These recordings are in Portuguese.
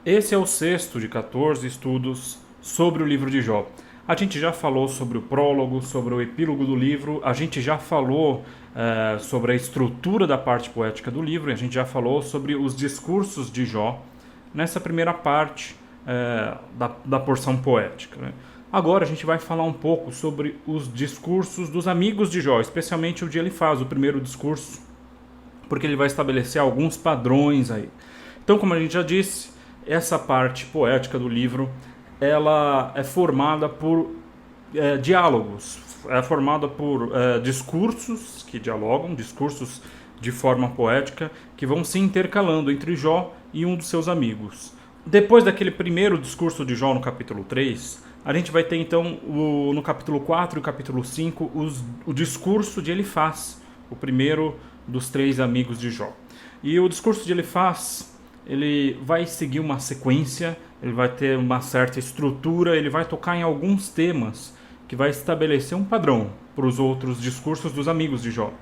Esse é o sexto de 14 estudos sobre o livro de Jó. A gente já falou sobre o prólogo, sobre o epílogo do livro, a gente já falou sobre a estrutura da parte poética do livro, e a gente já falou sobre os discursos de Jó nessa primeira parte da porção poética, né? Agora a gente vai falar um pouco sobre os discursos dos amigos de Jó, especialmente o de Elifaz, o primeiro discurso, porque ele vai estabelecer alguns padrões aí. Então, como a gente já disse, essa parte poética do livro, ela é formada por diálogos, é formada por discursos que dialogam, discursos de forma poética, que vão se intercalando entre Jó e um dos seus amigos. Depois daquele primeiro discurso de Jó no capítulo 3, a gente vai ter então no capítulo 4 e capítulo 5 o discurso de Elifaz, o primeiro dos três amigos de Jó. E o discurso de Elifaz, ele vai seguir uma sequência, ele vai ter uma certa estrutura, ele vai tocar em alguns temas que vai estabelecer um padrão para os outros discursos dos amigos de Jó.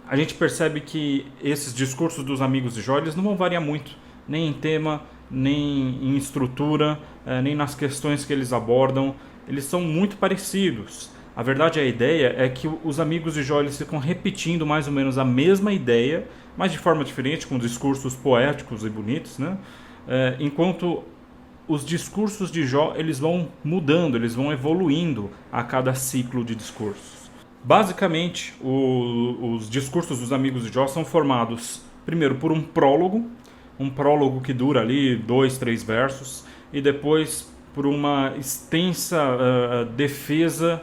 A gente percebe que esses discursos dos amigos de Jó, eles não vão variar muito, nem em tema, nem em estrutura, nem nas questões que eles abordam. Eles são muito parecidos. A verdade, a ideia é que os amigos de Jó, eles ficam repetindo mais ou menos a mesma ideia, mas de forma diferente, com discursos poéticos e bonitos, né? Enquanto os discursos de Jó, eles vão mudando, eles vão evoluindo a cada ciclo de discursos. Basicamente, os discursos dos amigos de Jó são formados, primeiro, por um prólogo que dura ali 2, 3 versos, e depois por uma extensa defesa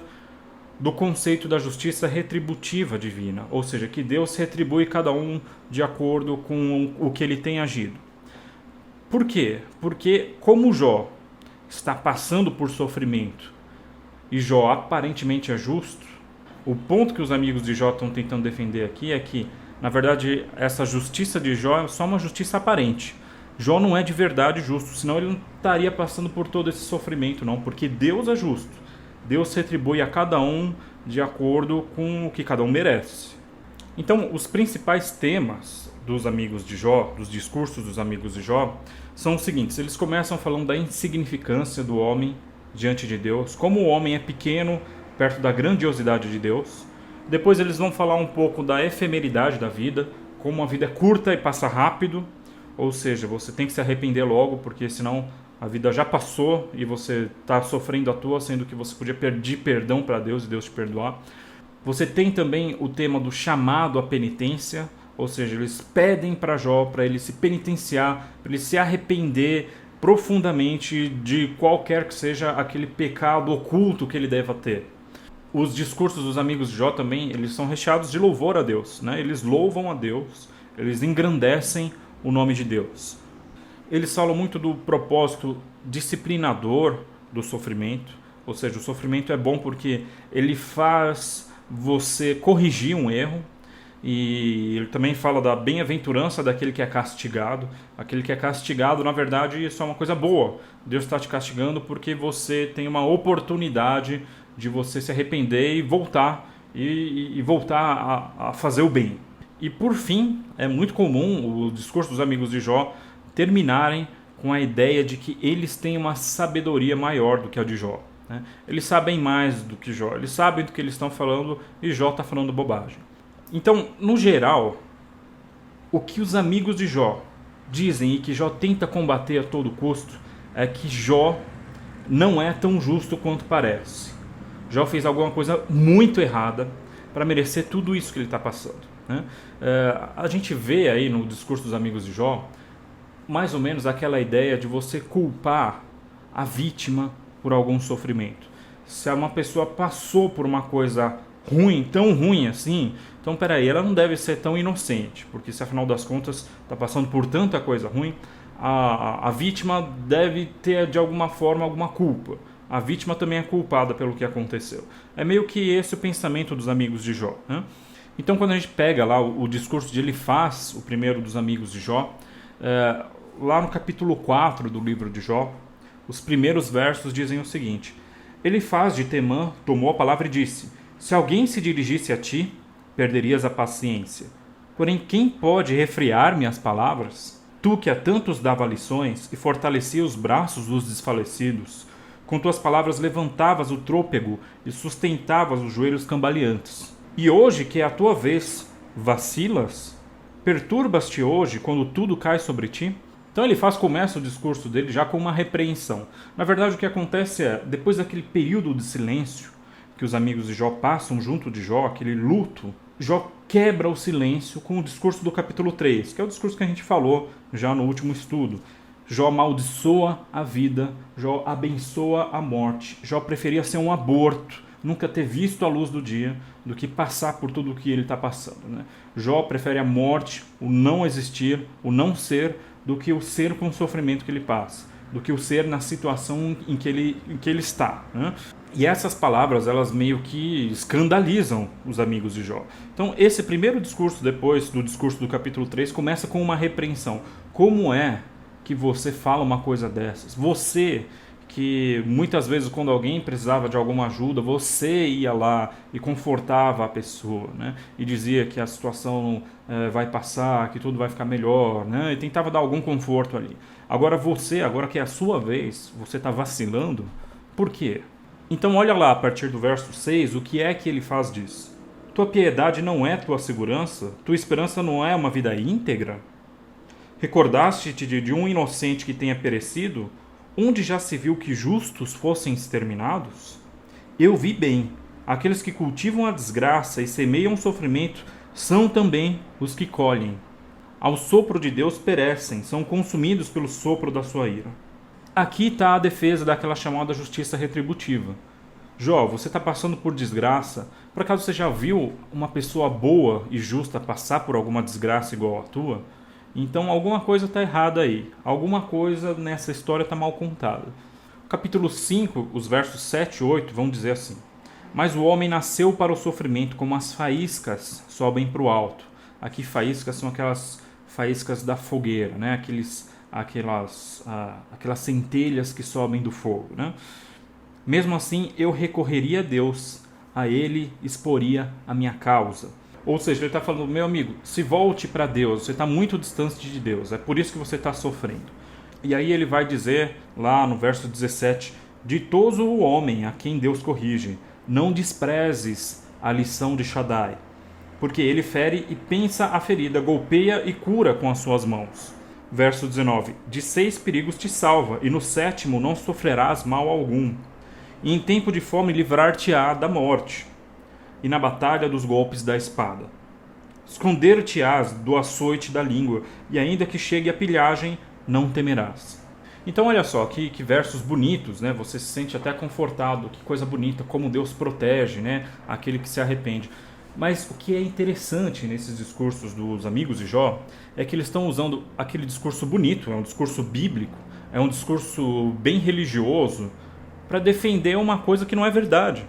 do conceito da justiça retributiva divina, ou seja, que Deus retribui cada um de acordo com o que ele tem agido. Por quê? Porque como Jó está passando por sofrimento e Jó aparentemente é justo, o ponto que os amigos de Jó estão tentando defender aqui é que, na verdade, essa justiça de Jó é só uma justiça aparente. Jó não é de verdade justo, senão ele não estaria passando por todo esse sofrimento, não, porque Deus é justo. Deus retribui a cada um de acordo com o que cada um merece. Então, os principais temas dos amigos de Jó, dos discursos dos amigos de Jó, são os seguintes. Eles começam falando da insignificância do homem diante de Deus, como o homem é pequeno perto da grandiosidade de Deus. Depois eles vão falar um pouco da efemeridade da vida, como a vida é curta e passa rápido, ou seja, você tem que se arrepender logo, porque senão a vida já passou e você está sofrendo à toa, sendo que você podia pedir perdão para Deus e Deus te perdoar. Você tem também o tema do chamado à penitência, ou seja, eles pedem para Jó para ele se penitenciar, para ele se arrepender profundamente de qualquer que seja aquele pecado oculto que ele deva ter. Os discursos dos amigos de Jó também, eles são recheados de louvor a Deus, né? Eles louvam a Deus, eles engrandecem o nome de Deus. Eles falam muito do propósito disciplinador do sofrimento, ou seja, o sofrimento é bom porque ele faz você corrigir um erro, e ele também fala da bem-aventurança daquele que é castigado. Aquele que é castigado, na verdade, isso é uma coisa boa. Deus está te castigando porque você tem uma oportunidade de você se arrepender e voltar, e voltar a fazer o bem. E por fim, é muito comum o discurso dos amigos de Jó terminarem com a ideia de que eles têm uma sabedoria maior do que a de Jó, né? Eles sabem mais do que Jó, eles sabem do que eles estão falando e Jó está falando bobagem. Então, no geral, o que os amigos de Jó dizem e que Jó tenta combater a todo custo é que Jó não é tão justo quanto parece. Jó fez alguma coisa muito errada para merecer tudo isso que ele está passando, né? A gente vê aí no discurso dos amigos de Jó mais ou menos aquela ideia de você culpar a vítima por algum sofrimento. Se uma pessoa passou por uma coisa ruim, tão ruim assim, então peraí, ela não deve ser tão inocente, porque se afinal das contas está passando por tanta coisa ruim, a vítima deve ter de alguma forma alguma culpa. A vítima também é culpada pelo que aconteceu. É meio que esse o pensamento dos amigos de Jó, né? Então quando a gente pega lá o discurso de Elifaz, o primeiro dos amigos de Jó, lá no capítulo 4 do livro de Jó, os primeiros versos dizem o seguinte: Elifaz de Temã tomou a palavra e disse: se alguém se dirigisse a ti, perderias a paciência. Porém, quem pode refrear minhas palavras? Tu que a tantos dava lições e fortalecia os braços dos desfalecidos, com tuas palavras levantavas o trôpego e sustentavas os joelhos cambaleantes. E hoje que é a tua vez, vacilas? Perturbas-te hoje quando tudo cai sobre ti? Então ele começa o discurso dele já com uma repreensão. Na verdade o que acontece é, depois daquele período de silêncio que os amigos de Jó passam junto de Jó, aquele luto, Jó quebra o silêncio com o discurso do capítulo 3, que é o discurso que a gente falou já no último estudo. Jó amaldiçoa a vida, Jó abençoa a morte. Jó preferia ser um aborto, nunca ter visto a luz do dia, do que passar por tudo o que ele está passando, né? Jó prefere a morte, o não existir, o não ser, do que o ser com o sofrimento que ele passa, do que o ser na situação em que ele está, né? E essas palavras, elas meio que escandalizam os amigos de Jó. Então, esse primeiro discurso, depois do discurso do capítulo 3, começa com uma repreensão. Como é que você fala uma coisa dessas? Você, que muitas vezes quando alguém precisava de alguma ajuda, você ia lá e confortava a pessoa, né? E dizia que a situação vai passar, que tudo vai ficar melhor, né? E tentava dar algum conforto ali. Agora você, agora que é a sua vez, você está vacilando. Por quê? Então olha lá a partir do verso 6, o que é que ele faz disso. Tua piedade não é tua segurança? Tua esperança não é uma vida íntegra? Recordaste-te de um inocente que tenha perecido, onde já se viu que justos fossem exterminados? Eu vi bem, aqueles que cultivam a desgraça e semeiam o sofrimento são também os que colhem. Ao sopro de Deus perecem, são consumidos pelo sopro da sua ira. Aqui está a defesa daquela chamada justiça retributiva. Jó, você está passando por desgraça. Por acaso você já viu uma pessoa boa e justa passar por alguma desgraça igual a tua? Então alguma coisa está errada aí. Alguma coisa nessa história está mal contada. Capítulo 5, os versos 7 e 8 vão dizer assim: Mas o homem nasceu para o sofrimento, como as faíscas sobem para o alto. Aqui faíscas são aquelas faíscas da fogueira, né? Aquelas centelhas que sobem do fogo, né? Mesmo assim, eu recorreria a Deus, a Ele exporia a minha causa. Ou seja, ele está falando, meu amigo, se volte para Deus, você está muito distante de Deus, é por isso que você está sofrendo. E aí ele vai dizer, lá no verso 17, ditoso o homem a quem Deus corrige, não desprezes a lição de Shaddai, porque ele fere e pensa a ferida, golpeia e cura com as suas mãos. Verso 19, de 6 perigos te salva, e no 7º não sofrerás mal algum. E em tempo de fome livrar-te-á da morte, e na batalha dos golpes da espada. Esconder-te-ás do açoite da língua, e ainda que chegue a pilhagem, não temerás. Então olha só, que versos bonitos, né? Você se sente até confortado, que coisa bonita, como Deus protege, né? Aquele que se arrepende. Mas o que é interessante nesses discursos dos amigos de Jó é que eles estão usando aquele discurso bonito, é um discurso bíblico, é um discurso bem religioso, para defender uma coisa que não é verdade.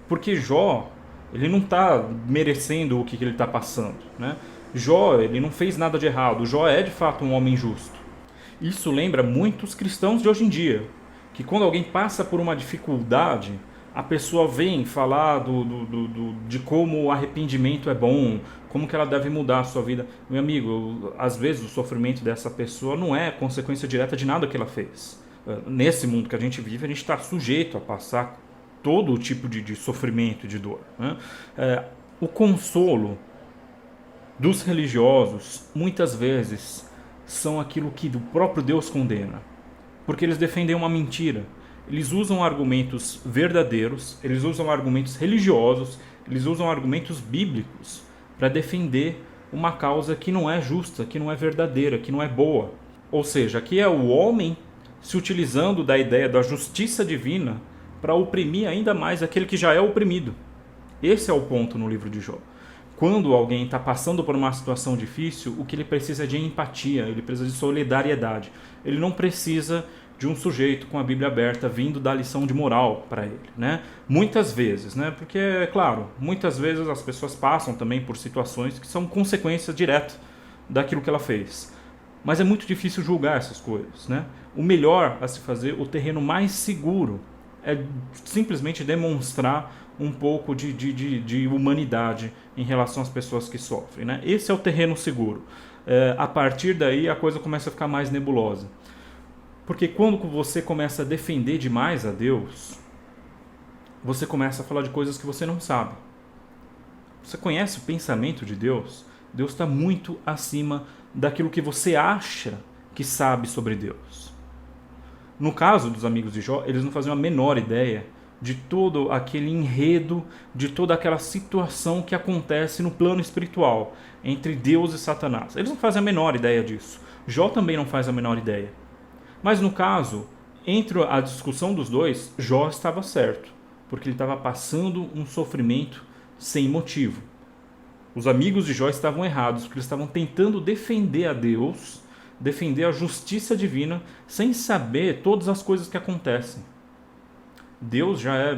Porque Jó, ele não está merecendo o que ele está passando, né? Jó, ele não fez nada de errado. Jó é de fato um homem justo. Isso lembra muitos cristãos de hoje em dia, que quando alguém passa por uma dificuldade, a pessoa vem falar de como o arrependimento é bom, como que ela deve mudar a sua vida. Meu amigo, às vezes o sofrimento dessa pessoa não é consequência direta de nada que ela fez. Nesse mundo que a gente vive, a gente está sujeito a passar todo o tipo de sofrimento e de dor, né? O consolo dos religiosos, muitas vezes, são aquilo que o próprio Deus condena, porque eles defendem uma mentira. Eles usam argumentos verdadeiros, eles usam argumentos religiosos, eles usam argumentos bíblicos para defender uma causa que não é justa, que não é verdadeira, que não é boa. Ou seja, aqui é o homem se utilizando da ideia da justiça divina para oprimir ainda mais aquele que já é oprimido. Esse é o ponto no livro de Jó. Quando alguém está passando por uma situação difícil, o que ele precisa é de empatia, ele precisa de solidariedade. Ele não precisa de um sujeito com a Bíblia aberta vindo dar lição de moral para ele, né? Muitas vezes, né? Porque, é claro, muitas vezes as pessoas passam também por situações que são consequência direta daquilo que ela fez. Mas é muito difícil julgar essas coisas, né? O melhor a se fazer, o terreno mais seguro, é simplesmente demonstrar um pouco de humanidade em relação às pessoas que sofrem, né? Esse é o terreno seguro. a partir daí a coisa começa a ficar mais nebulosa. Porque quando você começa a defender demais a Deus, você começa a falar de coisas que você não sabe. Você conhece o pensamento de Deus? Deus está muito acima daquilo que você acha que sabe sobre Deus. No caso dos amigos de Jó, eles não faziam a menor ideia de todo aquele enredo, de toda aquela situação que acontece no plano espiritual entre Deus e Satanás. Eles não fazem a menor ideia disso. Jó também não faz a menor ideia. Mas no caso, entre a discussão dos dois, Jó estava certo, porque ele estava passando um sofrimento sem motivo. Os amigos de Jó estavam errados, porque eles estavam tentando defender a Deus, defender a justiça divina, sem saber todas as coisas que acontecem. Deus já é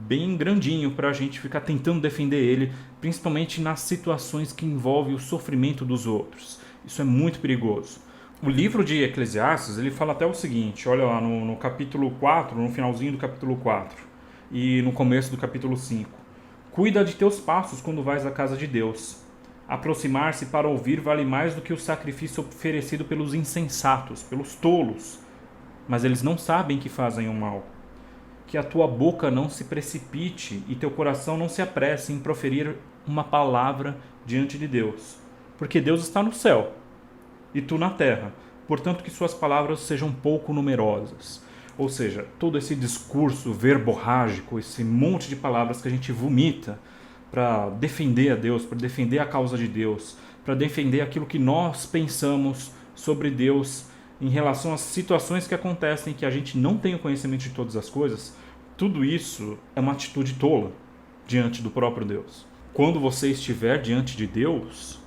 bem grandinho para a gente ficar tentando defender ele, principalmente nas situações que envolvem o sofrimento dos outros. Isso é muito perigoso. O livro de Eclesiastes, ele fala até o seguinte, olha lá no capítulo 4, no finalzinho do capítulo 4 e no começo do capítulo 5. Cuida de teus passos quando vais à casa de Deus. Aproximar-se para ouvir vale mais do que o sacrifício oferecido pelos insensatos, pelos tolos. Mas eles não sabem que fazem o mal. Que a tua boca não se precipite e teu coração não se apresse em proferir uma palavra diante de Deus. Porque Deus está no céu e tu na terra. Portanto, que suas palavras sejam pouco numerosas. Ou seja, todo esse discurso verborrágico, esse monte de palavras que a gente vomita para defender a Deus, para defender a causa de Deus, para defender aquilo que nós pensamos sobre Deus em relação às situações que acontecem, que a gente não tem o conhecimento de todas as coisas, tudo isso é uma atitude tola diante do próprio Deus. Quando você estiver diante de Deus,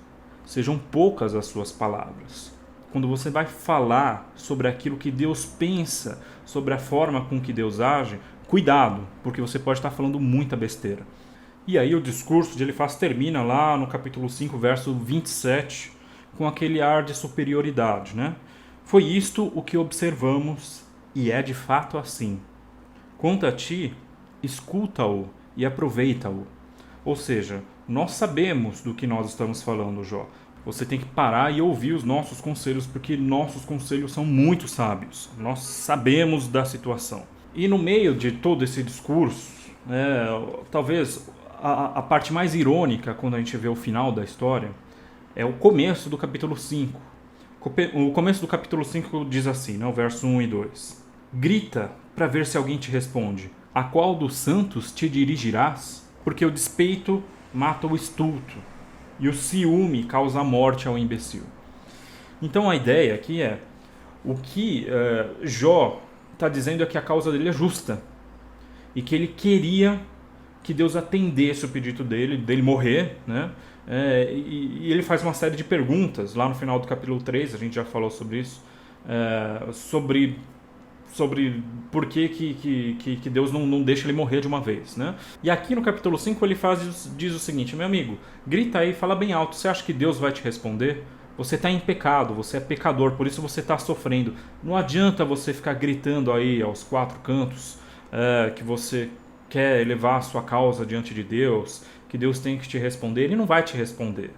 sejam poucas as suas palavras. Quando você vai falar sobre aquilo que Deus pensa, sobre a forma com que Deus age, cuidado, porque você pode estar falando muita besteira. E aí o discurso de Elifaz termina lá no capítulo 5, verso 27, com aquele ar de superioridade, né? Foi isto o que observamos, e é de fato assim. Quanto a ti, escuta-o e aproveita-o. Ou seja, nós sabemos do que nós estamos falando, Jó. Você tem que parar e ouvir os nossos conselhos, porque nossos conselhos são muito sábios. Nós sabemos da situação. E no meio de todo esse discurso, talvez a parte mais irônica, quando a gente vê o final da história, é o começo do capítulo 5. O começo do capítulo 5 diz assim, né, o verso 1 e 2. Grita para ver se alguém te responde. A qual dos santos te dirigirás? Porque o despeito mata o estulto, e o ciúme causa a morte ao imbecil. Então a ideia aqui é, o que Jó está dizendo é que a causa dele é justa, e que ele queria que Deus atendesse o pedido dele morrer, né? E ele faz uma série de perguntas, lá no final do capítulo 3, a gente já falou sobre isso, sobre por que Deus não deixa ele morrer de uma vez, né? E aqui no capítulo 5 ele diz o seguinte: meu amigo, grita aí, fala bem alto, você acha que Deus vai te responder? Você está em pecado, você é pecador, por isso você está sofrendo. Não adianta você ficar gritando aí aos quatro cantos que você quer elevar a sua causa diante de Deus, que Deus tem que te responder. Ele não vai te responder.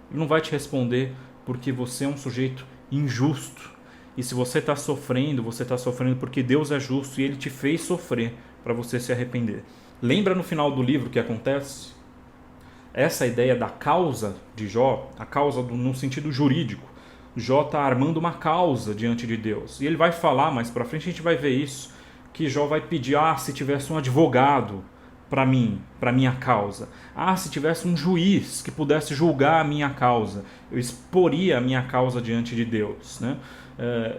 Ele não vai te responder porque você é um sujeito injusto. E se você está sofrendo porque Deus é justo e Ele te fez sofrer para você se arrepender. Lembra no final do livro o que acontece? Essa ideia da causa de Jó, a causa no sentido jurídico. Jó está armando uma causa diante de Deus. E ele vai falar mais para frente, a gente vai ver isso, que Jó vai pedir, se tivesse um advogado para minha causa. Se tivesse um juiz que pudesse julgar a minha causa, eu exporia a minha causa diante de Deus, né?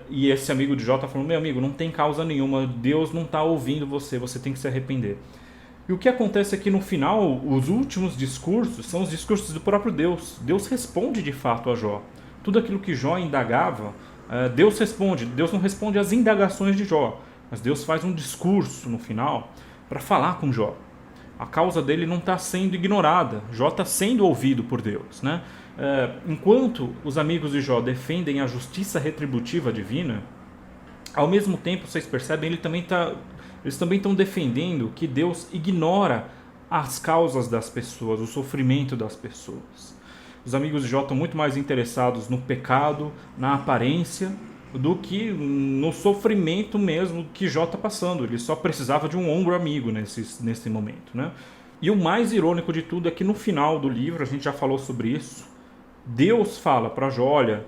E esse amigo de Jó está falando, meu amigo, não tem causa nenhuma, Deus não está ouvindo você tem que se arrepender. E o que acontece é que no final, os últimos discursos são os discursos do próprio Deus. Deus responde de fato a Jó. Tudo aquilo que Jó indagava, Deus responde. Deus não responde às indagações de Jó, mas Deus faz um discurso no final para falar com Jó. A causa dele não está sendo ignorada. Jó está sendo ouvido por Deus, né? Enquanto os amigos de Jó defendem a justiça retributiva divina, ao mesmo tempo, vocês percebem, eles também estão defendendo que Deus ignora as causas das pessoas, o sofrimento das pessoas. Os amigos de Jó estão muito mais interessados no pecado, na aparência, do que no sofrimento mesmo que Jó está passando. Ele só precisava de um ombro amigo nesse momento, né? E o mais irônico de tudo é que no final do livro, a gente já falou sobre isso, Deus fala para Jó: olha,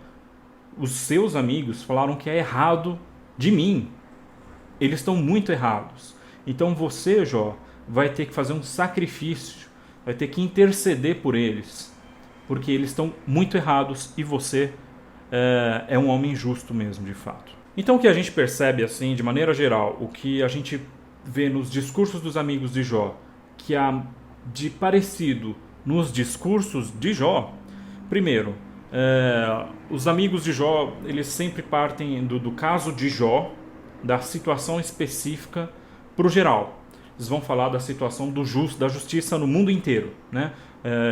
os seus amigos falaram que é errado de mim. Eles estão muito errados. Então você, Jó, vai ter que fazer um sacrifício, vai ter que interceder por eles, porque eles estão muito errados e você é um homem justo mesmo, de fato. Então o que a gente percebe, assim, de maneira geral, o que a gente vê nos discursos dos amigos de Jó, que há de parecido nos discursos de Jó, primeiro, os amigos de Jó, eles sempre partem do caso de Jó, da situação específica para o geral. Eles vão falar da situação da justiça no mundo inteiro, né?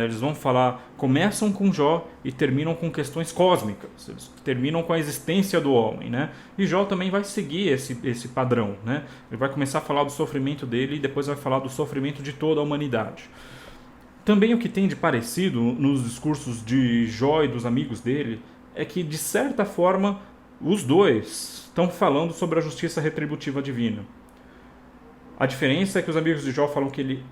Eles vão falar, começam com Jó e terminam com questões cósmicas, eles terminam com a existência do homem, né? E Jó também vai seguir esse padrão, né? Ele vai começar a falar do sofrimento dele e depois vai falar do sofrimento de toda a humanidade. Também o que tem de parecido nos discursos de Jó e dos amigos dele é que, de certa forma, os dois estão falando sobre a justiça retributiva divina. A diferença é que os amigos de Jó falam que ele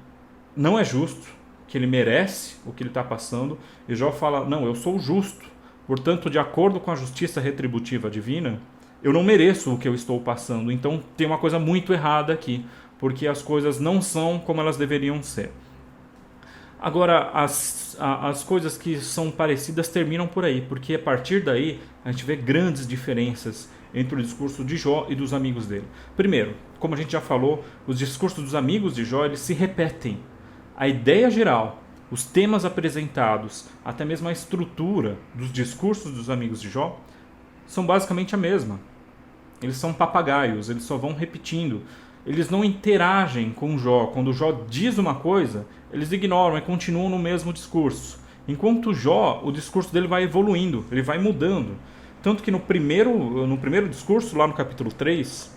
não é justo, que ele merece o que ele está passando, e Jó fala: não, eu sou justo, portanto, de acordo com a justiça retributiva divina, eu não mereço o que eu estou passando. Então tem uma coisa muito errada aqui, porque as coisas não são como elas deveriam ser. Agora, as coisas que são parecidas terminam por aí, porque a partir daí a gente vê grandes diferenças entre o discurso de Jó e dos amigos dele. Primeiro, como a gente já falou, os discursos dos amigos de Jó, eles se repetem. A ideia geral, os temas apresentados, até mesmo a estrutura dos discursos dos amigos de Jó, são basicamente a mesma. Eles são papagaios, eles só vão repetindo. Eles não interagem com Jó. Quando Jó diz uma coisa, eles ignoram e continuam no mesmo discurso. Enquanto Jó, o discurso dele vai evoluindo, ele vai mudando. Tanto que no primeiro discurso, lá no capítulo 3,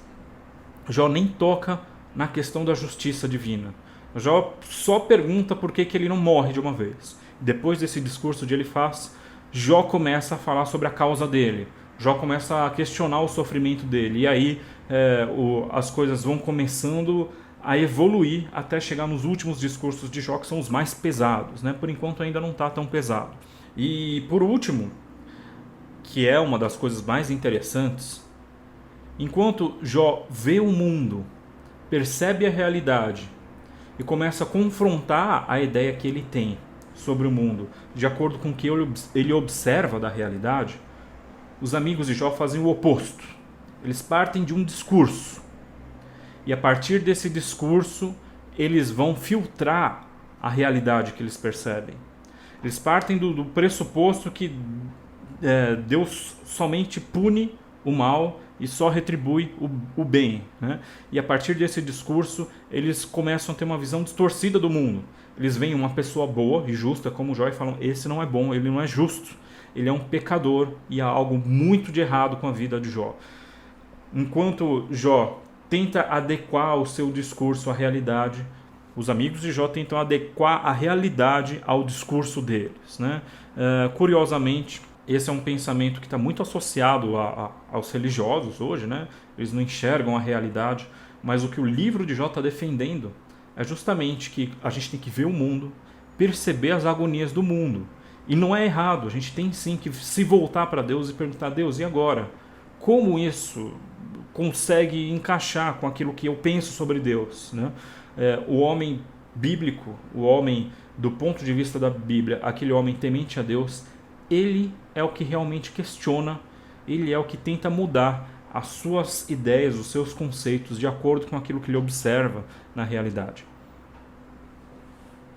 Jó nem toca na questão da justiça divina. Jó só pergunta por que ele não morre de uma vez. Depois desse discurso que ele faz, Jó começa a falar sobre a causa dele. Jó começa a questionar o sofrimento dele. E aí as coisas vão começando a evoluir até chegar nos últimos discursos de Jó, que são os mais pesados, né? Por enquanto ainda não está tão pesado. E por último, que é uma das coisas mais interessantes, enquanto Jó vê o mundo, percebe a realidade e começa a confrontar a ideia que ele tem sobre o mundo, de acordo com o que ele observa da realidade, os amigos de Jó fazem o oposto. Eles partem de um discurso, e a partir desse discurso eles vão filtrar a realidade que eles percebem. Eles partem do pressuposto que Deus somente pune o mal e só retribui o bem, né? E a partir desse discurso eles começam a ter uma visão distorcida do mundo. Eles veem uma pessoa boa e justa como Jó e falam: esse não é bom, ele não é justo, ele é um pecador e há algo muito de errado com a vida de Jó. Enquanto Jó tenta adequar o seu discurso à realidade, os amigos de Jó tentam adequar a realidade ao discurso deles, né? Curiosamente, esse é um pensamento que está muito associado aos religiosos hoje, né? Eles não enxergam a realidade, mas o que o livro de Jó está defendendo é justamente que a gente tem que ver o mundo, perceber as agonias do mundo. E não é errado, a gente tem sim que se voltar para Deus e perguntar: Deus, e agora? Como isso consegue encaixar com aquilo que eu penso sobre Deus, né? O homem bíblico, o homem do ponto de vista da Bíblia, aquele homem temente a Deus, ele é o que realmente questiona, ele é o que tenta mudar as suas ideias, os seus conceitos de acordo com aquilo que ele observa na realidade.